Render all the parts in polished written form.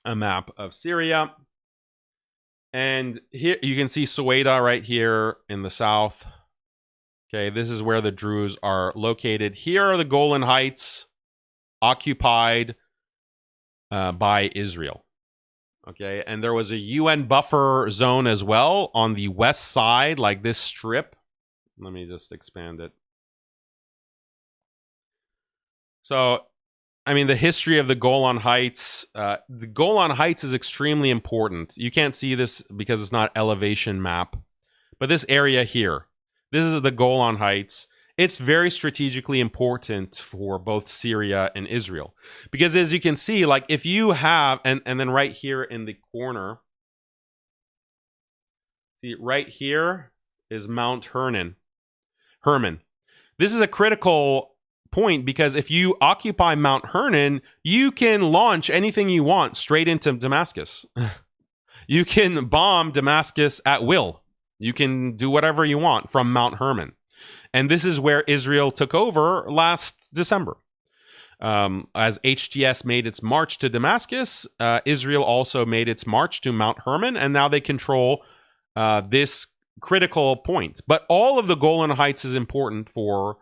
a map of Syria. And here you can see Suwaida right here in the south. Okay, this is where the Druze are located. Here are the Golan Heights, occupied by Israel. Okay, and there was a UN buffer zone as well on the west side, like this strip. Let me just expand it. So, I mean, the history of the Golan Heights. The Golan Heights is extremely important. You can't see this because it's not elevation map. But this area here, this is the Golan Heights. It's very strategically important for both Syria and Israel. Because as you can see, like if you have, and then right here in the corner, see right here is Mount Hermon. This is a critical point because if you occupy Mount Hermon, you can launch anything you want straight into Damascus. You can bomb Damascus at will. You can do whatever you want from Mount Hermon. And this is where Israel took over last December. As HTS made its march to Damascus, Israel also made its march to Mount Hermon, and now they control this critical point. But all of the Golan Heights is important for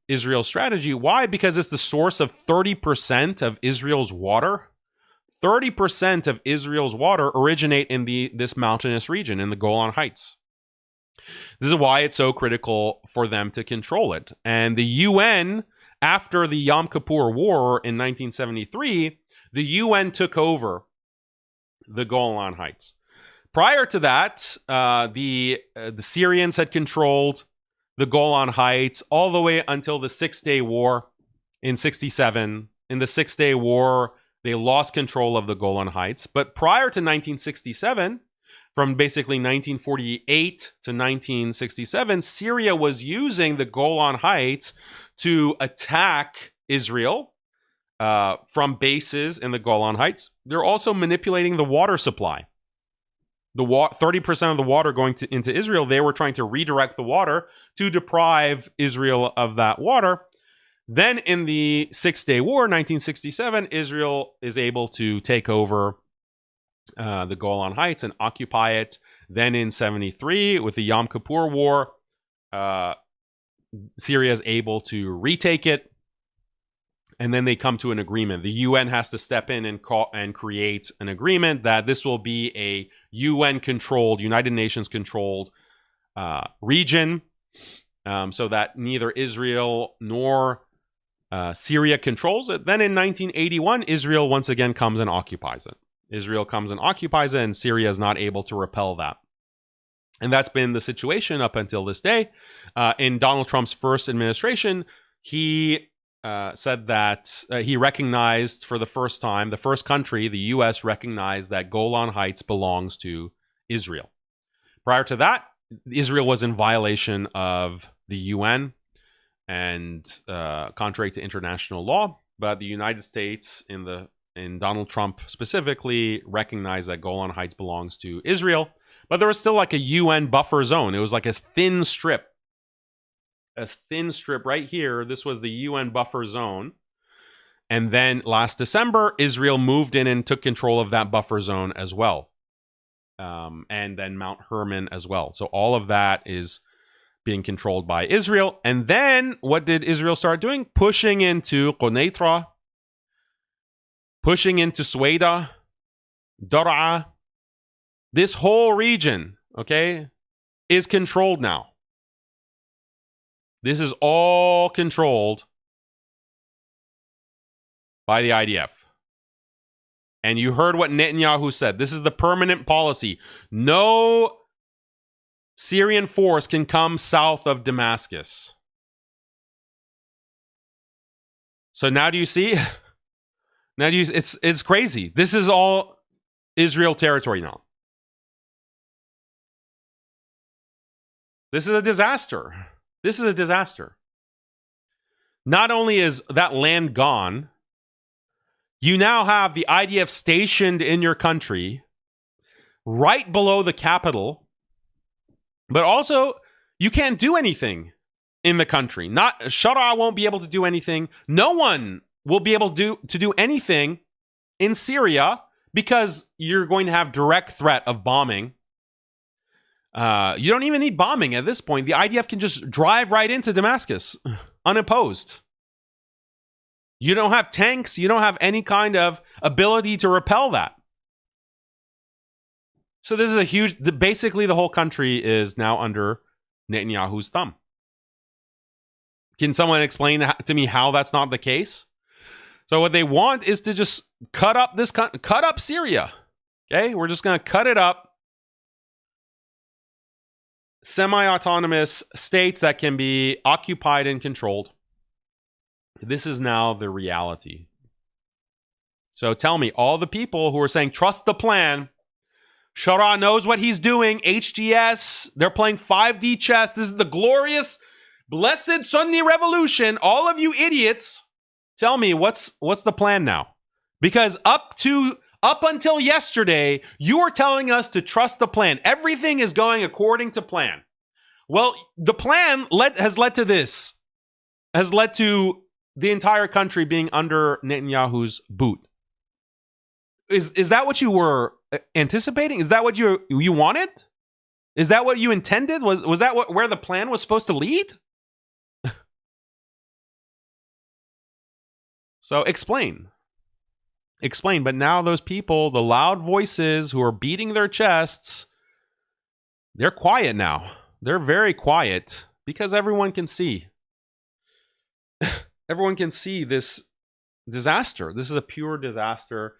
Israel's strategy. Why? Because it's the source of 30% of Israel's water. 30% of Israel's water originate in this mountainous region, in the Golan Heights. This is why it's so critical for them to control it. And the UN, after the Yom Kippur War in 1973, the UN took over the Golan Heights. Prior to that, the Syrians had controlled the Golan Heights all the way until the Six-Day War in 1967. In the Six-Day War, they lost control of the Golan Heights. But prior to 1967, from basically 1948 to 1967, Syria was using the Golan Heights to attack Israel from bases in the Golan Heights. They're also manipulating the water supply. 30% of the water going into Israel, they were trying to redirect the water to deprive Israel of that water. Then in the Six-Day War, 1967, Israel is able to take over the Golan Heights and occupy it. Then in 1973, with the Yom Kippur War, Syria is able to retake it. And then they come to an agreement. The UN has to step in and create an agreement that this will be a UN-controlled, United Nations-controlled region, so that neither Israel nor Syria controls it. Then in 1981, Israel once again comes and occupies it. Israel comes and occupies it, and Syria is not able to repel that. And that's been the situation up until this day. In Donald Trump's first administration, he said that he recognized for the first time, the first country, the U.S., recognized that Golan Heights belongs to Israel. Prior to that, Israel was in violation of the UN and contrary to international law. But the United States, in Donald Trump specifically, recognized that Golan Heights belongs to Israel. But there was still like a UN buffer zone. It was like a thin strip. A thin strip right here. This was the UN buffer zone. And then last December, Israel moved in and took control of that buffer zone as well. And then Mount Hermon as well. So all of that is being controlled by Israel. And then what did Israel start doing? Pushing into Quneitra, pushing into Suwaida, Dar'a. This whole region, okay, is controlled now. This is all controlled by the IDF. And you heard what Netanyahu said. This is the permanent policy. No Syrian force can come south of Damascus. So now do you see? It's crazy. This is all Israel territory now. This is a disaster. This is a disaster. Not only is that land gone, you now have the IDF stationed in your country, right below the capital, but also you can't do anything in the country. Shara won't be able to do anything. No one will be able to do anything in Syria because you're going to have direct threat of bombing. You don't even need bombing at this point. The IDF can just drive right into Damascus unopposed. You don't have tanks. You don't have any kind of ability to repel that. So this is a huge... Basically, the whole country is now under Netanyahu's thumb. Can someone explain to me how that's not the case? So what they want is to just cut up Syria. Okay, we're just going to cut it up. Semi-autonomous states that can be occupied and controlled. This is now the reality. So tell me, all the people who are saying, trust the plan, Shara knows what he's doing, HGS, they're playing 5D chess, this is the glorious, blessed Sunni revolution, all of you idiots, tell me, what's the plan now? Because up until yesterday, you were telling us to trust the plan. Everything is going according to plan. Well, the plan has led to this. Has led to the entire country being under Netanyahu's boot. Is that what you were anticipating? Is that what you wanted? Is that what you intended? Was that where the plan was supposed to lead? So explain. Explain. But now those people, the loud voices who are beating their chests, they're quiet now. They're very quiet because everyone can see. Everyone can see this disaster. This is a pure disaster.